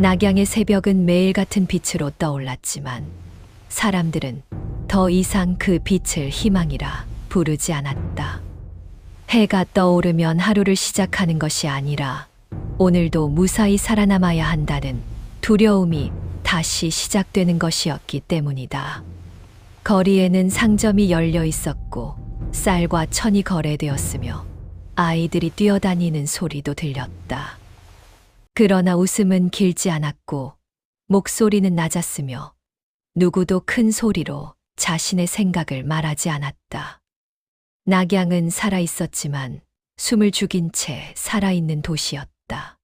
낙양의 새벽은 매일 같은 빛으로 떠올랐지만 사람들은 더 이상 그 빛을 희망이라 부르지 않았다. 해가 떠오르면 하루를 시작하는 것이 아니라 오늘도 무사히 살아남아야 한다는 두려움이 다시 시작되는 것이었기 때문이다. 거리에는 상점이 열려 있었고 쌀과 천이 거래되었으며 아이들이 뛰어다니는 소리도 들렸다. 그러나 웃음은 길지 않았고 목소리는 낮았으며 누구도 큰 소리로 자신의 생각을 말하지 않았다. 낙양은 살아 있었지만 숨을 죽인 채 살아있는 도시였다.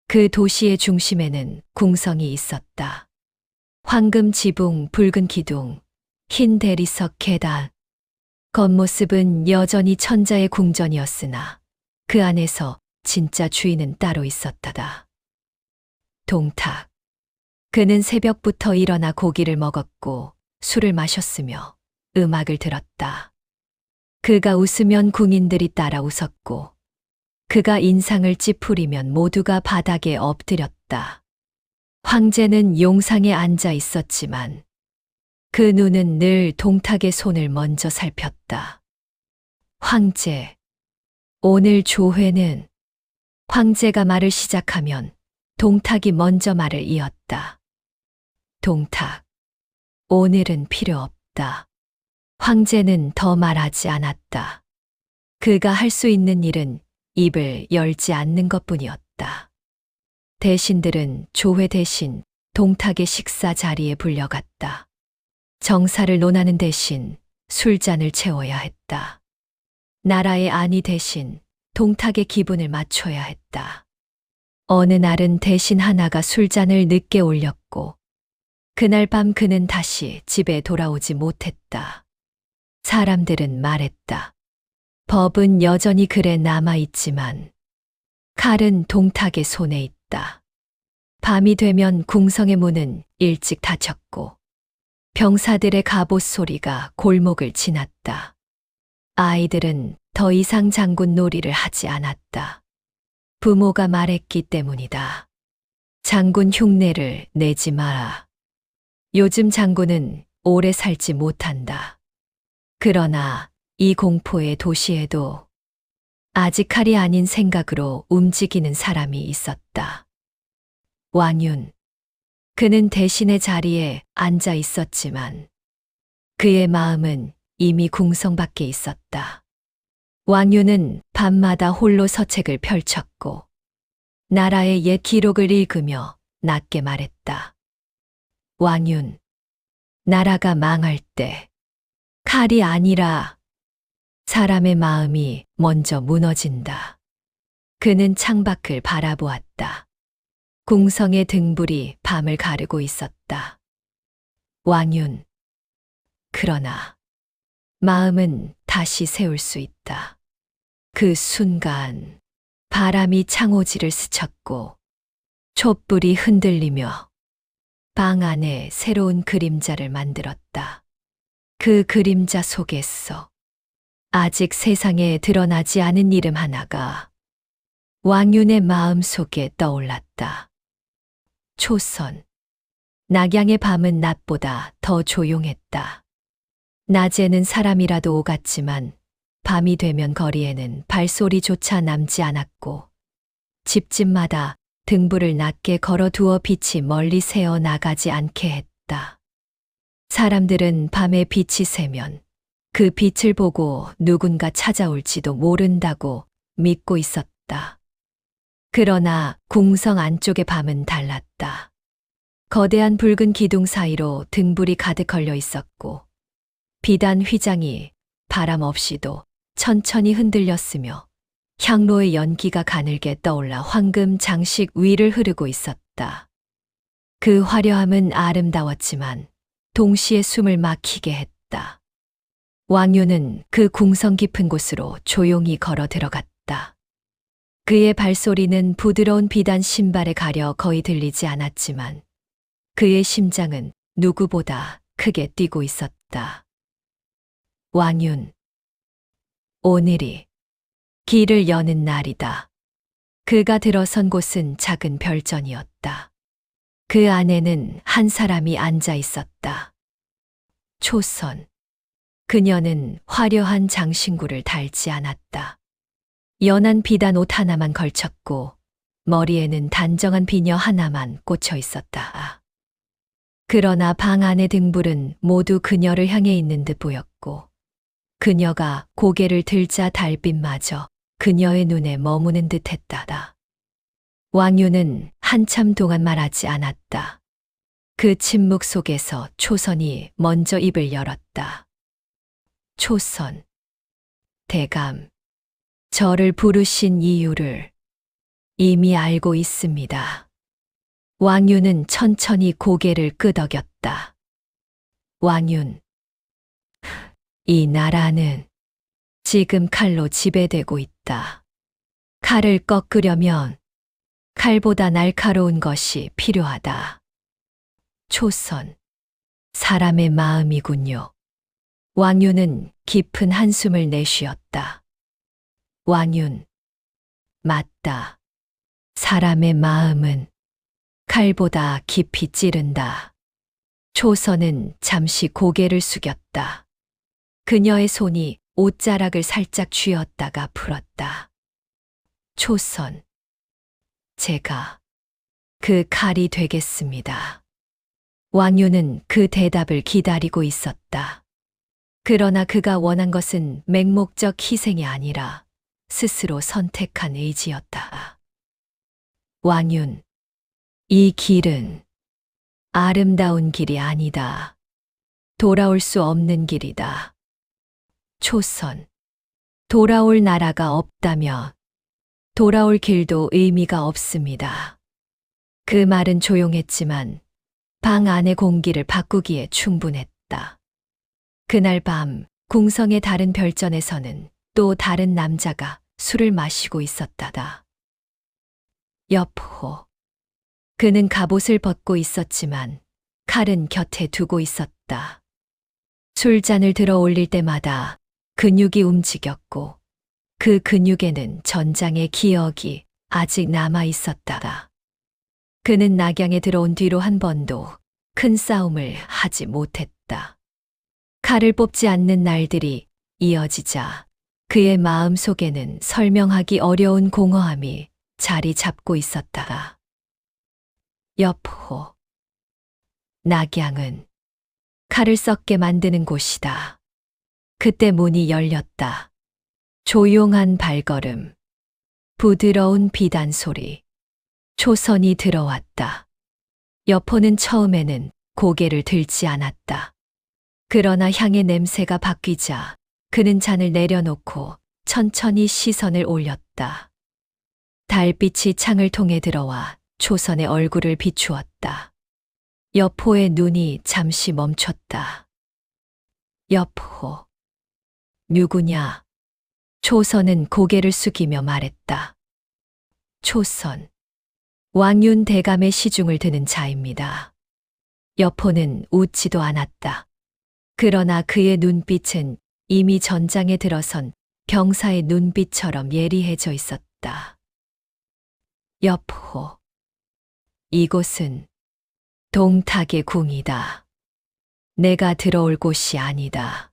그 도시의 중심에는 궁성이 있었다. 황금 지붕, 붉은 기둥, 흰 대리석 계단. 겉모습은 여전히 천자의 궁전이었으나 그 안에서 진짜 주인은 따로 있었다. 동탁. 그는 새벽부터 일어나 고기를 먹었고 술을 마셨으며 음악을 들었다. 그가 웃으면 궁인들이 따라 웃었고 그가 인상을 찌푸리면 모두가 바닥에 엎드렸다. 황제는 용상에 앉아 있었지만 그 눈은 늘 동탁의 손을 먼저 살폈다. 황제, 오늘 조회는. 황제가 말을 시작하면 동탁이 먼저 말을 이었다. 동탁, 오늘은 필요 없다. 황제는 더 말하지 않았다. 그가 할 수 있는 일은 입을 열지 않는 것뿐이었다. 대신들은 조회 대신 동탁의 식사 자리에 불려갔다. 정사를 논하는 대신 술잔을 채워야 했다. 나라의 안위 대신 동탁의 기분을 맞춰야 했다. 어느 날은 대신 하나가 술잔을 늦게 올렸고 그날 밤 그는 다시 집에 돌아오지 못했다. 사람들은 말했다. 법은 여전히 글에 남아있지만 칼은 동탁의 손에 있다. 밤이 되면 궁성의 문은 일찍 닫혔고 병사들의 갑옷 소리가 골목을 지났다. 아이들은 더 이상 장군 놀이를 하지 않았다. 부모가 말했기 때문이다. 장군 흉내를 내지 마라. 요즘 장군은 오래 살지 못한다. 그러나 이 공포의 도시에도 아직 칼이 아닌 생각으로 움직이는 사람이 있었다. 왕윤. 그는 대신의 자리에 앉아 있었지만 그의 마음은 이미 궁성 밖에 있었다. 왕윤은 밤마다 홀로 서책을 펼쳤고 나라의 옛 기록을 읽으며 낮게 말했다. 왕윤, 나라가 망할 때 칼이 아니라 사람의 마음이 먼저 무너진다. 그는 창밖을 바라보았다. 궁성의 등불이 밤을 가르고 있었다. 왕윤, 그러나 마음은 다시 세울 수 있다. 그 순간 바람이 창호지를 스쳤고 촛불이 흔들리며 방 안에 새로운 그림자를 만들었다. 그 그림자 속에서 아직 세상에 드러나지 않은 이름 하나가 왕윤의 마음 속에 떠올랐다. 초선. 낙양의 밤은 낮보다 더 조용했다. 낮에는 사람이라도 오갔지만 밤이 되면 거리에는 발소리조차 남지 않았고 집집마다 등불을 낮게 걸어두어 빛이 멀리 새어 나가지 않게 했다. 사람들은 밤에 빛이 새면 그 빛을 보고 누군가 찾아올지도 모른다고 믿고 있었다. 그러나 궁성 안쪽의 밤은 달랐다. 거대한 붉은 기둥 사이로 등불이 가득 걸려 있었고 비단 휘장이 바람 없이도 천천히 흔들렸으며 향로의 연기가 가늘게 떠올라 황금 장식 위를 흐르고 있었다. 그 화려함은 아름다웠지만 동시에 숨을 막히게 했다. 왕윤은 그 궁성 깊은 곳으로 조용히 걸어 들어갔다. 그의 발소리는 부드러운 비단 신발에 가려 거의 들리지 않았지만 그의 심장은 누구보다 크게 뛰고 있었다. 왕윤, 오늘이 길을 여는 날이다. 그가 들어선 곳은 작은 별전이었다. 그 안에는 한 사람이 앉아 있었다. 초선. 그녀는 화려한 장신구를 달지 않았다. 연한 비단 옷 하나만 걸쳤고 머리에는 단정한 비녀 하나만 꽂혀 있었다. 그러나 방 안의 등불은 모두 그녀를 향해 있는 듯 보였고 그녀가 고개를 들자 달빛마저 그녀의 눈에 머무는 듯 했다. 왕유는 한참 동안 말하지 않았다. 그 침묵 속에서 초선이 먼저 입을 열었다. 초선. 대감. 저를 부르신 이유를 이미 알고 있습니다. 왕유는 천천히 고개를 끄덕였다. 왕윤. 이 나라는 지금 칼로 지배되고 있다. 칼을 꺾으려면 칼보다 날카로운 것이 필요하다. 초선. 사람의 마음이군요. 왕윤은 깊은 한숨을 내쉬었다. 왕윤. 맞다. 사람의 마음은 칼보다 깊이 찌른다. 초선은 잠시 고개를 숙였다. 그녀의 손이 옷자락을 살짝 쥐었다가 풀었다. 초선. 제가 그 칼이 되겠습니다. 왕유는 그 대답을 기다리고 있었다. 그러나 그가 원한 것은 맹목적 희생이 아니라 스스로 선택한 의지였다. 왕윤. 이 길은 아름다운 길이 아니다. 돌아올 수 없는 길이다. 초선. 돌아올 나라가 없다면 돌아올 길도 의미가 없습니다. 그 말은 조용했지만 방 안의 공기를 바꾸기에 충분했다. 그날 밤 궁성의 다른 별전에서는 또 다른 남자가 술을 마시고 있었다다. 여포. 그는 갑옷을 벗고 있었지만 칼은 곁에 두고 있었다. 술잔을 들어 올릴 때마다 근육이 움직였고 그 근육에는 전장의 기억이 아직 남아 있었다. 그는 낙양에 들어온 뒤로 한 번도 큰 싸움을 하지 못했다. 칼을 뽑지 않는 날들이 이어지자 그의 마음 속에는 설명하기 어려운 공허함이 자리 잡고 있었다. 여포. 낙양은 칼을 썩게 만드는 곳이다. 그때 문이 열렸다. 조용한 발걸음, 부드러운 비단 소리, 초선이 들어왔다. 여포는 처음에는 고개를 들지 않았다. 그러나 향의 냄새가 바뀌자 그는 잔을 내려놓고 천천히 시선을 올렸다. 달빛이 창을 통해 들어와 초선의 얼굴을 비추었다. 여포의 눈이 잠시 멈췄다. 여포. 누구냐? 초선은 고개를 숙이며 말했다. 초선. 왕윤 대감의 시중을 드는 자입니다. 여포는 웃지도 않았다. 그러나 그의 눈빛은 이미 전장에 들어선 병사의 눈빛처럼 예리해져 있었다. 여포. 이곳은 동탁의 궁이다. 내가 들어올 곳이 아니다.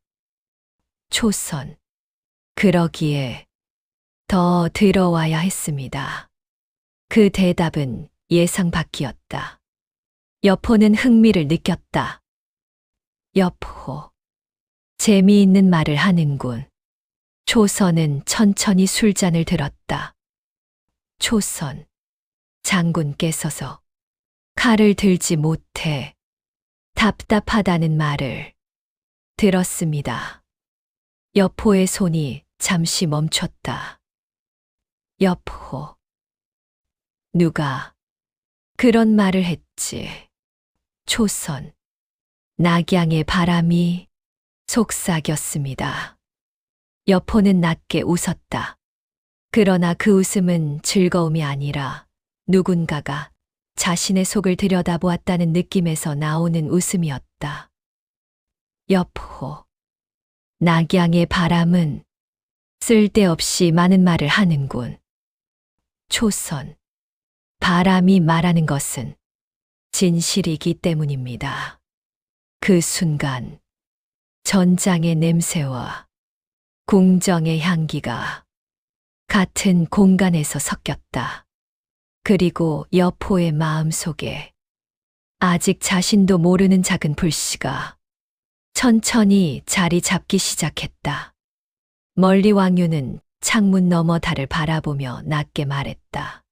초선. 그러기에 더 들어와야 했습니다. 그 대답은 예상 밖이었다. 여포는 흥미를 느꼈다. 여포. 재미있는 말을 하는군. 초선은 천천히 술잔을 들었다. 초선. 장군께서서 칼을 들지 못해 답답하다는 말을 들었습니다. 여포의 손이 잠시 멈췄다. 여포. 누가 그런 말을 했지? 초선. 낙양의 바람이 속삭였습니다. 여포는 낮게 웃었다. 그러나 그 웃음은 즐거움이 아니라 누군가가 자신의 속을 들여다보았다는 느낌에서 나오는 웃음이었다. 여포. 낙양의 바람은 쓸데없이 많은 말을 하는군. 초선. 바람이 말하는 것은 진실이기 때문입니다. 그 순간 전장의 냄새와 궁정의 향기가 같은 공간에서 섞였다. 그리고 여포의 마음속에 아직 자신도 모르는 작은 불씨가 천천히 자리 잡기 시작했다. 멀리 왕윤은 창문 너머 달을 바라보며 낮게 말했다.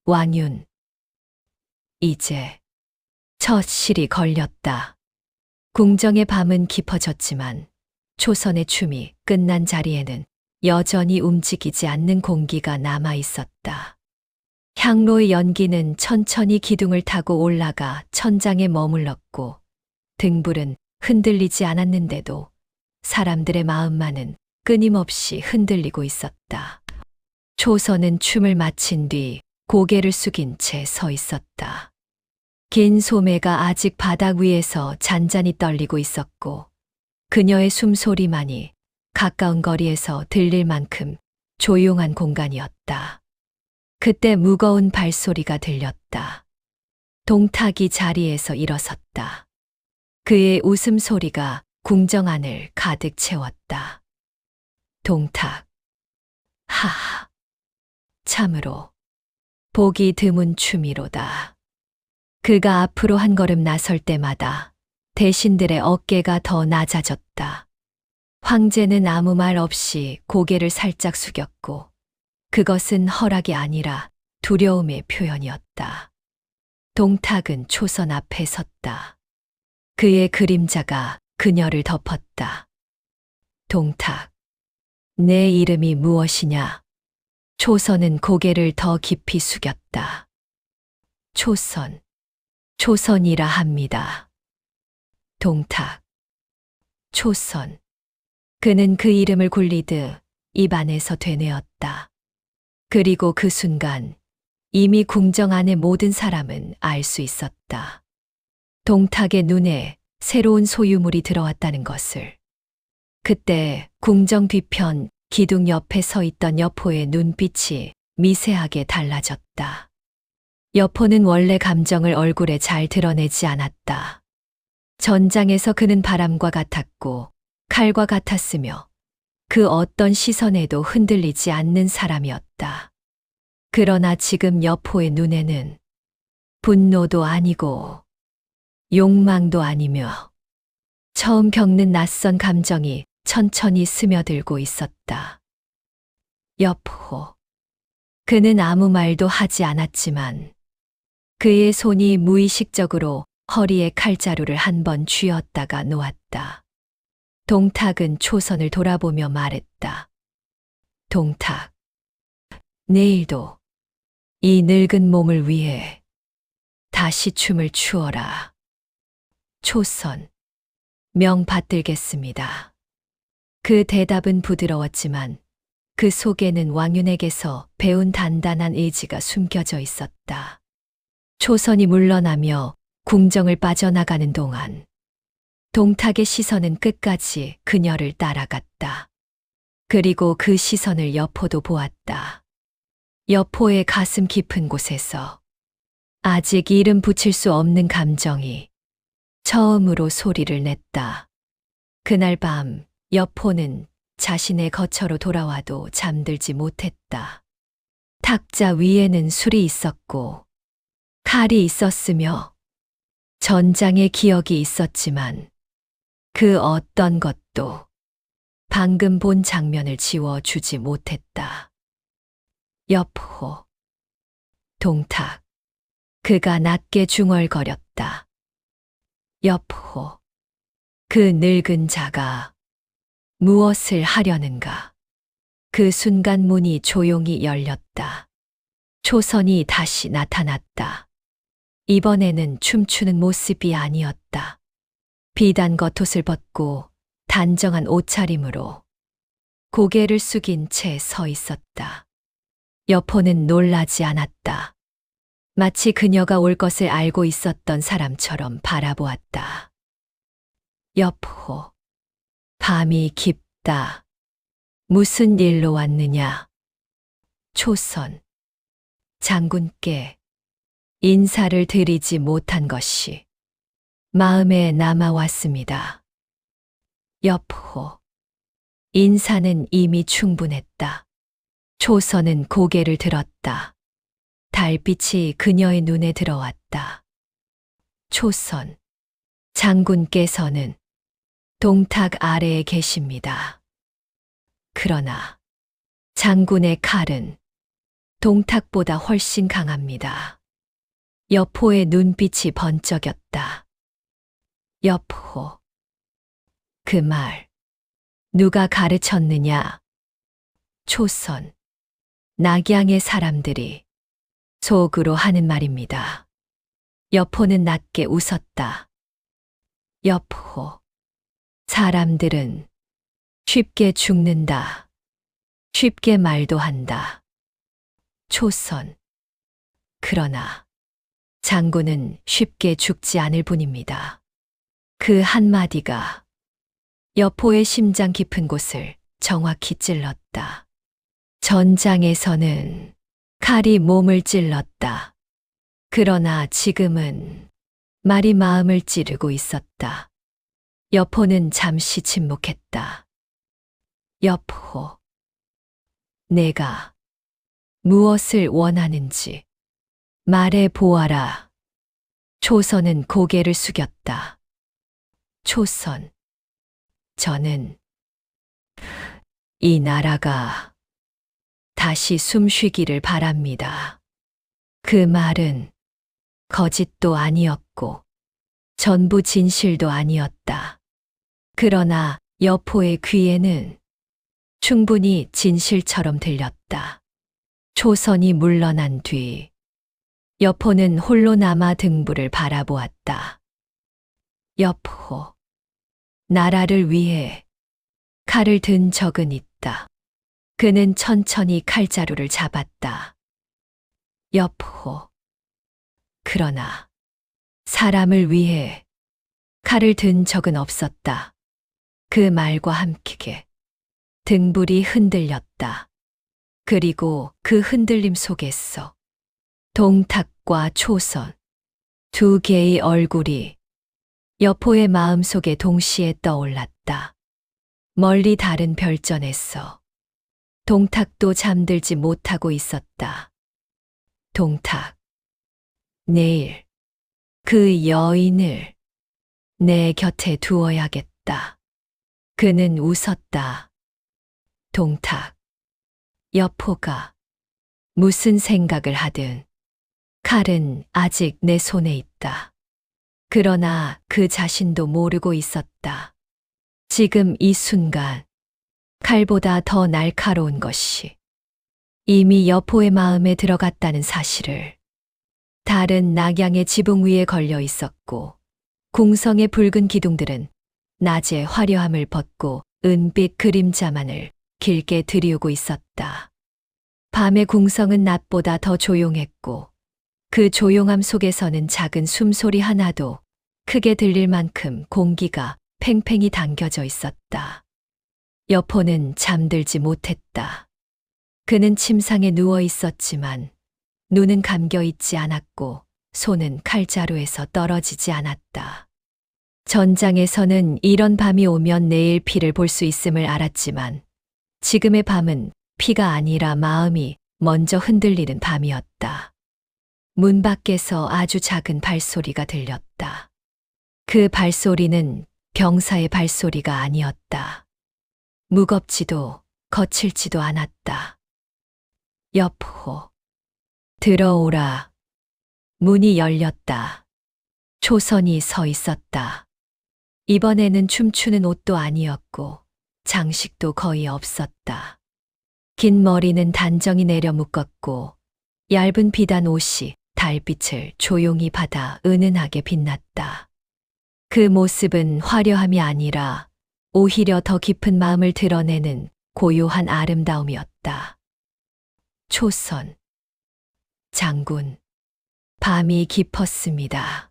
왕윤, 이제 첫 실이 걸렸다. 궁정의 밤은 깊어졌지만 초선의 춤이 끝난 자리에는 여전히 움직이지 않는 공기가 남아 있었다. 향로의 연기는 천천히 기둥을 타고 올라가 천장에 머물렀고 등불은 흔들리지 않았는데도 사람들의 마음만은 끊임없이 흔들리고 있었다. 초선은 춤을 마친 뒤 고개를 숙인 채 서 있었다. 긴 소매가 아직 바닥 위에서 잔잔히 떨리고 있었고 그녀의 숨소리만이 가까운 거리에서 들릴 만큼 조용한 공간이었다. 그때 무거운 발소리가 들렸다. 동탁이 자리에서 일어섰다. 그의 웃음소리가 궁정 안을 가득 채웠다. 동탁. 하하. 참으로 보기 드문 춤이로다. 그가 앞으로 한 걸음 나설 때마다 대신들의 어깨가 더 낮아졌다. 황제는 아무 말 없이 고개를 살짝 숙였고 그것은 허락이 아니라 두려움의 표현이었다. 동탁은 초선 앞에 섰다. 그의 그림자가 그녀를 덮었다. 동탁, 내 이름이 무엇이냐? 초선은 고개를 더 깊이 숙였다. 초선, 초선이라 합니다. 동탁, 초선. 그는 그 이름을 굴리듯 입안에서 되뇌었다. 그리고 그 순간 이미 궁정 안의 모든 사람은 알 수 있었다. 동탁의 눈에 새로운 소유물이 들어왔다는 것을. 그때 궁정 뒤편 기둥 옆에 서 있던 여포의 눈빛이 미세하게 달라졌다. 여포는 원래 감정을 얼굴에 잘 드러내지 않았다. 전장에서 그는 바람과 같았고 칼과 같았으며 그 어떤 시선에도 흔들리지 않는 사람이었다. 그러나 지금 여포의 눈에는 분노도 아니고 욕망도 아니며 처음 겪는 낯선 감정이 천천히 스며들고 있었다. 여포. 그는 아무 말도 하지 않았지만 그의 손이 무의식적으로 허리에 칼자루를 한 번 쥐었다가 놓았다. 동탁은 초선을 돌아보며 말했다. 동탁, 내일도 이 늙은 몸을 위해 다시 춤을 추어라. 초선, 명 받들겠습니다. 그 대답은 부드러웠지만 그 속에는 왕윤에게서 배운 단단한 의지가 숨겨져 있었다. 초선이 물러나며 궁정을 빠져나가는 동안 동탁의 시선은 끝까지 그녀를 따라갔다. 그리고 그 시선을 여포도 보았다. 여포의 가슴 깊은 곳에서 아직 이름 붙일 수 없는 감정이 처음으로 소리를 냈다. 그날 밤 여포는 자신의 거처로 돌아와도 잠들지 못했다. 탁자 위에는 술이 있었고 칼이 있었으며 전장의 기억이 있었지만 그 어떤 것도 방금 본 장면을 지워주지 못했다. 여포, 동탁, 그가 낮게 중얼거렸다. 여포, 그 늙은 자가 무엇을 하려는가? 그 순간 문이 조용히 열렸다. 초선이 다시 나타났다. 이번에는 춤추는 모습이 아니었다. 비단 겉옷을 벗고 단정한 옷차림으로 고개를 숙인 채 서 있었다. 여포는 놀라지 않았다. 마치 그녀가 올 것을 알고 있었던 사람처럼 바라보았다. 여포, 밤이 깊다. 무슨 일로 왔느냐? 초선, 장군께 인사를 드리지 못한 것이 마음에 남아왔습니다. 여포. 인사는 이미 충분했다. 초선은 고개를 들었다. 달빛이 그녀의 눈에 들어왔다. 초선. 장군께서는 동탁 아래에 계십니다. 그러나 장군의 칼은 동탁보다 훨씬 강합니다. 여포의 눈빛이 번쩍였다. 여포. 그 말 누가 가르쳤느냐? 초선. 낙양의 사람들이 속으로 하는 말입니다. 여포는 낮게 웃었다. 여포. 사람들은 쉽게 죽는다. 쉽게 말도 한다. 초선. 그러나 장군은 쉽게 죽지 않을 뿐입니다. 그 한마디가 여포의 심장 깊은 곳을 정확히 찔렀다. 전장에서는 칼이 몸을 찔렀다. 그러나 지금은 말이 마음을 찌르고 있었다. 여포는 잠시 침묵했다. 여포. 내가 무엇을 원하는지 말해 보아라. 초선은 고개를 숙였다. 초선. 저는 이 나라가 다시 숨쉬기를 바랍니다. 그 말은 거짓도 아니었고 전부 진실도 아니었다. 그러나 여포의 귀에는 충분히 진실처럼 들렸다. 초선이 물러난 뒤 여포는 홀로 남아 등불을 바라보았다. 여포. 나라를 위해 칼을 든 적은 있다. 그는 천천히 칼자루를 잡았다. 여포. 그러나 사람을 위해 칼을 든 적은 없었다. 그 말과 함께 등불이 흔들렸다. 그리고 그 흔들림 속에서 동탁과 초선 두 개의 얼굴이 여포의 마음속에 동시에 떠올랐다. 멀리 다른 별전에서 동탁도 잠들지 못하고 있었다. 동탁. 내일 그 여인을 내 곁에 두어야겠다. 그는 웃었다. 동탁. 여포가 무슨 생각을 하든 칼은 아직 내 손에 있다. 그러나 그 자신도 모르고 있었다. 지금 이 순간 칼보다 더 날카로운 것이 이미 여포의 마음에 들어갔다는 사실을 달은 낙양의 지붕 위에 걸려 있었고 궁성의 붉은 기둥들은 낮의 화려함을 벗고 은빛 그림자만을 길게 들이우고 있었다. 밤의 궁성은 낮보다 더 조용했고 그 조용함 속에서는 작은 숨소리 하나도 크게 들릴 만큼 공기가 팽팽히 당겨져 있었다. 여포는 잠들지 못했다. 그는 침상에 누워 있었지만 눈은 감겨 있지 않았고 손은 칼자루에서 떨어지지 않았다. 전장에서는 이런 밤이 오면 내일 피를 볼 수 있음을 알았지만 지금의 밤은 피가 아니라 마음이 먼저 흔들리는 밤이었다. 문 밖에서 아주 작은 발소리가 들렸다. 그 발소리는 병사의 발소리가 아니었다. 무겁지도 거칠지도 않았다. 여포. 들어오라. 문이 열렸다. 초선이 서 있었다. 이번에는 춤추는 옷도 아니었고 장식도 거의 없었다. 긴 머리는 단정히 내려 묶었고 얇은 비단 옷이 달빛을 조용히 받아 은은하게 빛났다. 그 모습은 화려함이 아니라 오히려 더 깊은 마음을 드러내는 고요한 아름다움이었다. 초선. 장군. 밤이 깊었습니다.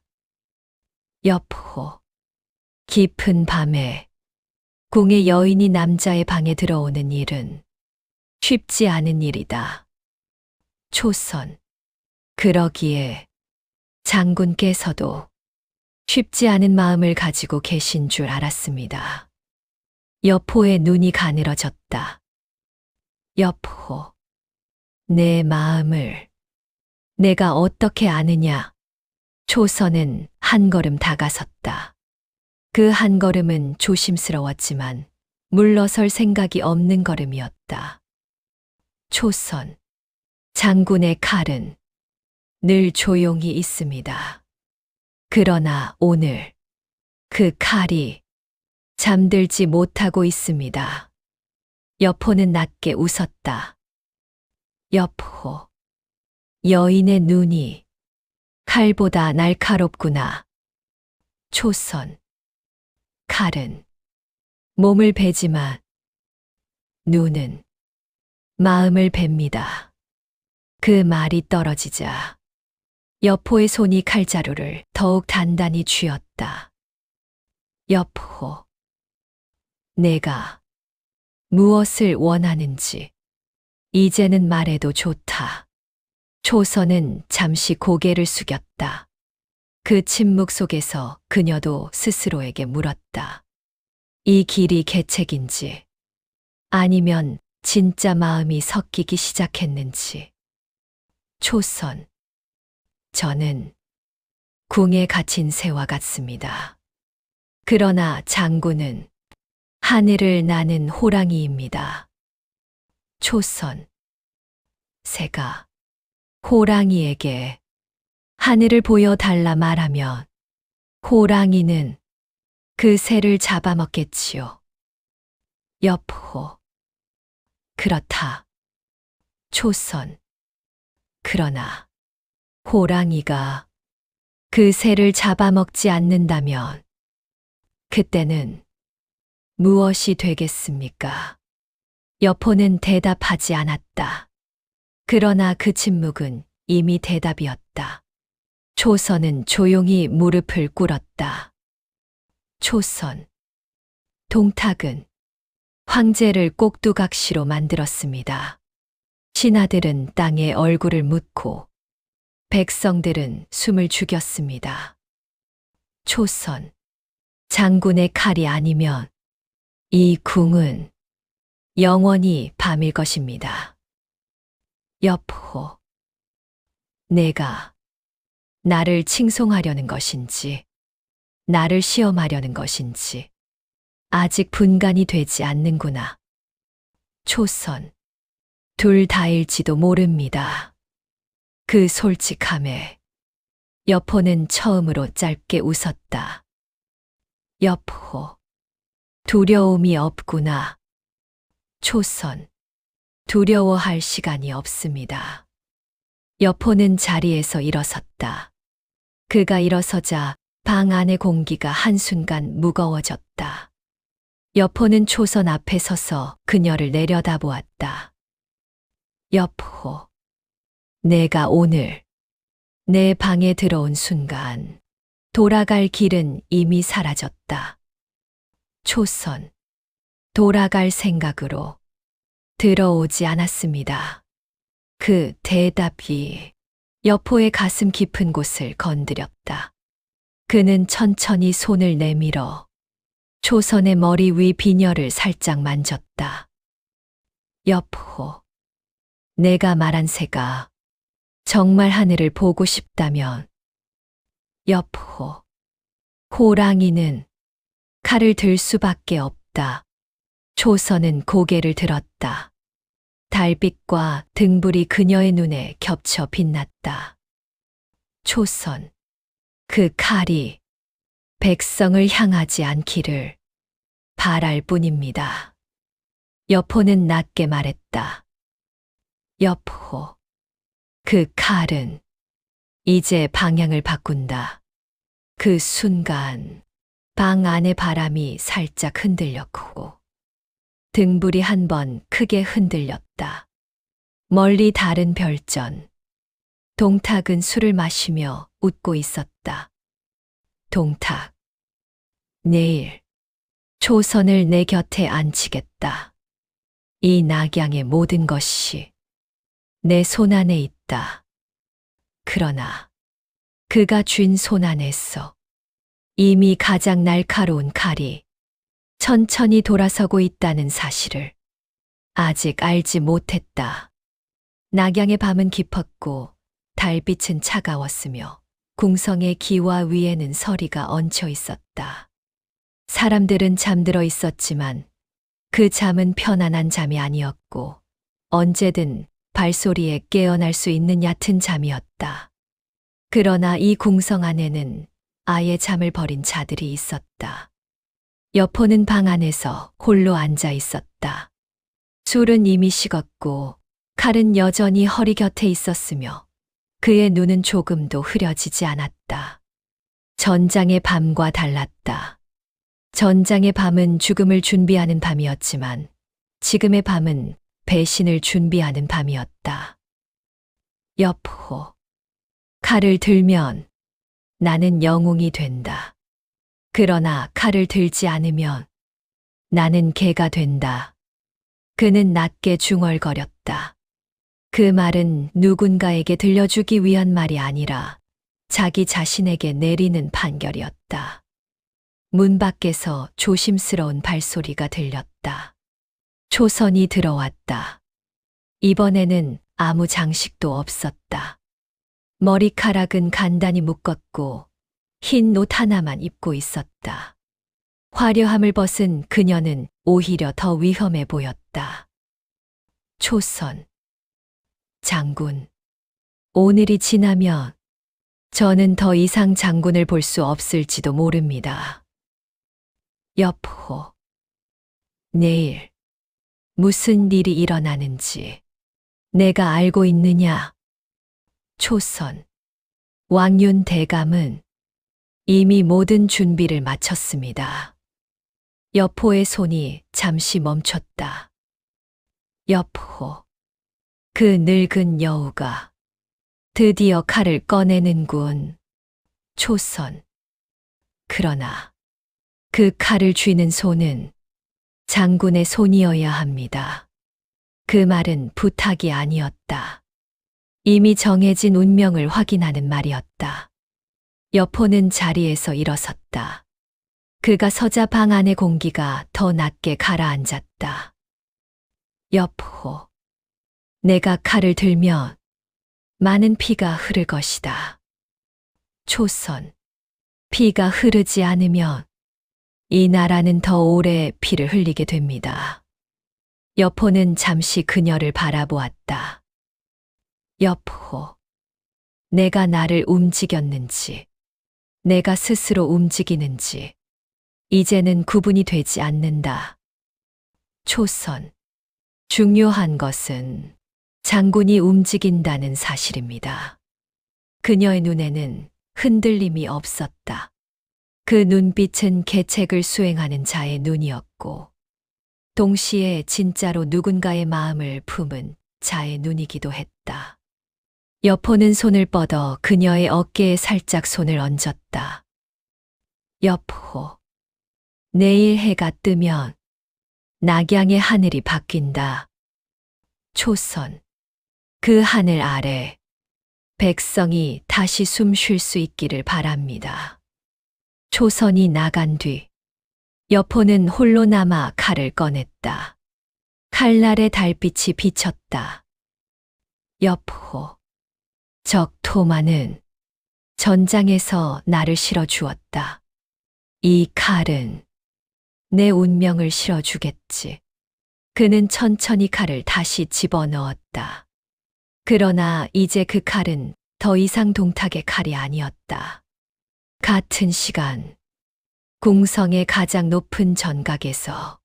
여포. 깊은 밤에 궁의 여인이 남자의 방에 들어오는 일은 쉽지 않은 일이다. 초선. 그러기에 장군께서도 쉽지 않은 마음을 가지고 계신 줄 알았습니다. 여포의 눈이 가늘어졌다. 여포, 내 마음을 내가 어떻게 아느냐? 초선은 한 걸음 다가섰다. 그 한 걸음은 조심스러웠지만 물러설 생각이 없는 걸음이었다. 초선, 장군의 칼은 늘 조용히 있습니다. 그러나 오늘 그 칼이 잠들지 못하고 있습니다. 여포는 낮게 웃었다. 여포, 여인의 눈이 칼보다 날카롭구나. 초선, 칼은 몸을 베지만 눈은 마음을 뱁니다. 그 말이 떨어지자 여포의 손이 칼자루를 더욱 단단히 쥐었다. 여포, 내가 무엇을 원하는지 이제는 말해도 좋다. 초선은 잠시 고개를 숙였다. 그 침묵 속에서 그녀도 스스로에게 물었다. 이 길이 계책인지 아니면 진짜 마음이 섞이기 시작했는지. 초선, 저는 궁에 갇힌 새와 같습니다. 그러나 장군은 하늘을 나는 호랑이입니다. 초선, 새가 호랑이에게 하늘을 보여달라 말하면 호랑이는 그 새를 잡아먹겠지요. 여포, 그렇다. 초선, 그러나 호랑이가 그 새를 잡아먹지 않는다면 그때는 무엇이 되겠습니까? 여포는 대답하지 않았다. 그러나 그 침묵은 이미 대답이었다. 초선은 조용히 무릎을 꿇었다. 초선, 동탁은 황제를 꼭두각시로 만들었습니다. 신하들은 땅에 얼굴을 묻고 백성들은 숨을 죽였습니다. 초선, 장군의 칼이 아니면 이 궁은 영원히 밤일 것입니다. 여포, 내가 나를 칭송하려는 것인지, 나를 시험하려는 것인지, 아직 분간이 되지 않는구나. 초선, 둘 다일지도 모릅니다. 그 솔직함에 여포는 처음으로 짧게 웃었다. 여포, 두려움이 없구나. 초선, 두려워할 시간이 없습니다. 여포는 자리에서 일어섰다. 그가 일어서자 방 안의 공기가 한순간 무거워졌다. 여포는 초선 앞에 서서 그녀를 내려다보았다. 여포, 내가 오늘 내 방에 들어온 순간 돌아갈 길은 이미 사라졌다. 초선, 돌아갈 생각으로 들어오지 않았습니다. 그 대답이 여포의 가슴 깊은 곳을 건드렸다. 그는 천천히 손을 내밀어 초선의 머리 위 비녀를 살짝 만졌다. 여포, 내가 말한 새가 정말 하늘을 보고 싶다면, 여포, 호랑이는 칼을 들 수밖에 없다. 초선은 고개를 들었다. 달빛과 등불이 그녀의 눈에 겹쳐 빛났다. 초선, 그 칼이 백성을 향하지 않기를 바랄 뿐입니다. 여포는 낮게 말했다. 여포, 그 칼은 이제 방향을 바꾼다. 그 순간 방 안의 바람이 살짝 흔들렸고 등불이 한 번 크게 흔들렸다. 멀리 다른 별전. 동탁은 술을 마시며 웃고 있었다. 동탁, 내일 초선을 내 곁에 앉히겠다. 이 낙양의 모든 것이 내 손안에 있다. 그러나 그가 쥔 손 안에서 이미 가장 날카로운 칼이 천천히 돌아서고 있다는 사실을 아직 알지 못했다. 낙양의 밤은 깊었고 달빛은 차가웠으며 궁성의 기와 위에는 서리가 얹혀 있었다. 사람들은 잠들어 있었지만 그 잠은 편안한 잠이 아니었고 언제든 발소리에 깨어날 수 있는 얕은 잠이었다. 그러나 이 궁성 안에는 아예 잠을 버린 자들이 있었다. 여포는 방 안에서 홀로 앉아 있었다. 술은 이미 식었고 칼은 여전히 허리 곁에 있었으며 그의 눈은 조금도 흐려지지 않았다. 전장의 밤과 달랐다. 전장의 밤은 죽음을 준비하는 밤이었지만 지금의 밤은 배신을 준비하는 밤이었다. 여포. 칼을 들면 나는 영웅이 된다. 그러나 칼을 들지 않으면 나는 개가 된다. 그는 낮게 중얼거렸다. 그 말은 누군가에게 들려주기 위한 말이 아니라 자기 자신에게 내리는 판결이었다. 문 밖에서 조심스러운 발소리가 들렸다. 초선이 들어왔다. 이번에는 아무 장식도 없었다. 머리카락은 간단히 묶었고 흰 옷 하나만 입고 있었다. 화려함을 벗은 그녀는 오히려 더 위험해 보였다. 초선. 장군. 오늘이 지나면 저는 더 이상 장군을 볼 수 없을지도 모릅니다. 여포. 내일 무슨 일이 일어나는지 내가 알고 있느냐? 초선. 왕윤 대감은 이미 모든 준비를 마쳤습니다. 여포의 손이 잠시 멈췄다. 여포. 그 늙은 여우가 드디어 칼을 꺼내는군. 초선. 그러나 그 칼을 쥐는 손은 장군의 손이어야 합니다. 그 말은 부탁이 아니었다. 이미 정해진 운명을 확인하는 말이었다. 여포는 자리에서 일어섰다. 그가 서자 방 안의 공기가 더 낮게 가라앉았다. 여포. 내가 칼을 들면 많은 피가 흐를 것이다. 초선. 피가 흐르지 않으면 이 나라는 더 오래 피를 흘리게 됩니다. 여포는 잠시 그녀를 바라보았다. 여포. 내가 나를 움직였는지, 내가 스스로 움직이는지, 이제는 구분이 되지 않는다. 초선. 중요한 것은 장군이 움직인다는 사실입니다. 그녀의 눈에는 흔들림이 없었다. 그 눈빛은 계책을 수행하는 자의 눈이었고, 동시에 진짜로 누군가의 마음을 품은 자의 눈이기도 했다. 여포는 손을 뻗어 그녀의 어깨에 살짝 손을 얹었다. 여포. 내일 해가 뜨면 낙양의 하늘이 바뀐다. 초선. 그 하늘 아래 백성이 다시 숨 쉴 수 있기를 바랍니다. 초선이 나간 뒤 여포는 홀로 남아 칼을 꺼냈다. 칼날의 달빛이 비쳤다. 여포. 적 토마는 전장에서 나를 실어주었다. 이 칼은 내 운명을 실어주겠지. 그는 천천히 칼을 다시 집어넣었다. 그러나 이제 그 칼은 더 이상 동탁의 칼이 아니었다. 같은 시간, 궁성의 가장 높은 전각에서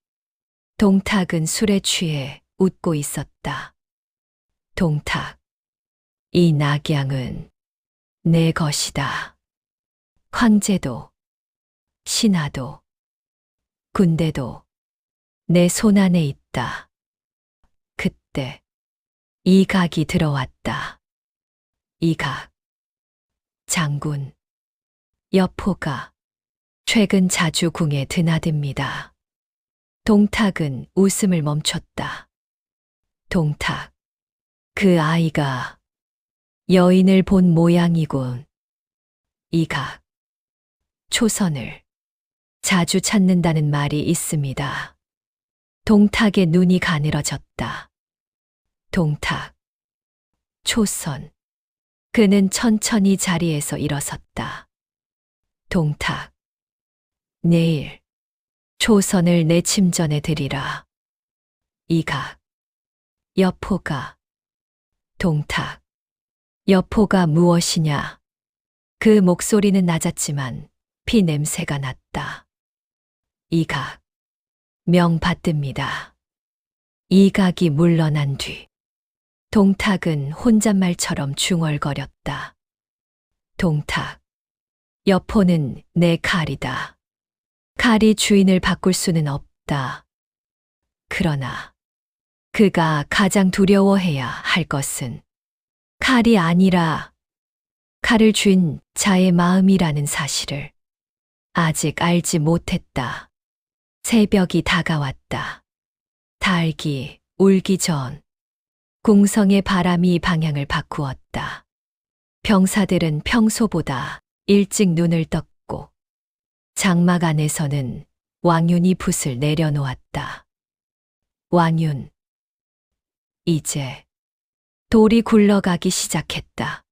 동탁은 술에 취해 웃고 있었다. 동탁, 이 낙양은 내 것이다. 황제도, 신하도, 군대도 내 손 안에 있다. 그때 이 각이 들어왔다. 이 각. 장군. 여포가 최근 자주 궁에 드나듭니다. 동탁은 웃음을 멈췄다. 동탁. 그 아이가 여인을 본 모양이군. 이각, 초선을 자주 찾는다는 말이 있습니다. 동탁의 눈이 가늘어졌다. 동탁, 초선. 그는 천천히 자리에서 일어섰다. 동탁, 내일 초선을 내 침전에 드리라. 이각, 여포가. 동탁, 여포가 무엇이냐? 그 목소리는 낮았지만 피 냄새가 났다. 이각, 명받듭니다. 이각이 물러난 뒤 동탁은 혼잣말처럼 중얼거렸다. 동탁, 여포는 내 칼이다. 칼이 주인을 바꿀 수는 없다. 그러나 그가 가장 두려워해야 할 것은 칼이 아니라 칼을 쥔 자의 마음이라는 사실을 아직 알지 못했다. 새벽이 다가왔다. 닭이 울기 전 궁성의 바람이 방향을 바꾸었다. 병사들은 평소보다 일찍 눈을 떴고 장막 안에서는 왕윤이 붓을 내려놓았다. 왕윤, 이제 돌이 굴러가기 시작했다.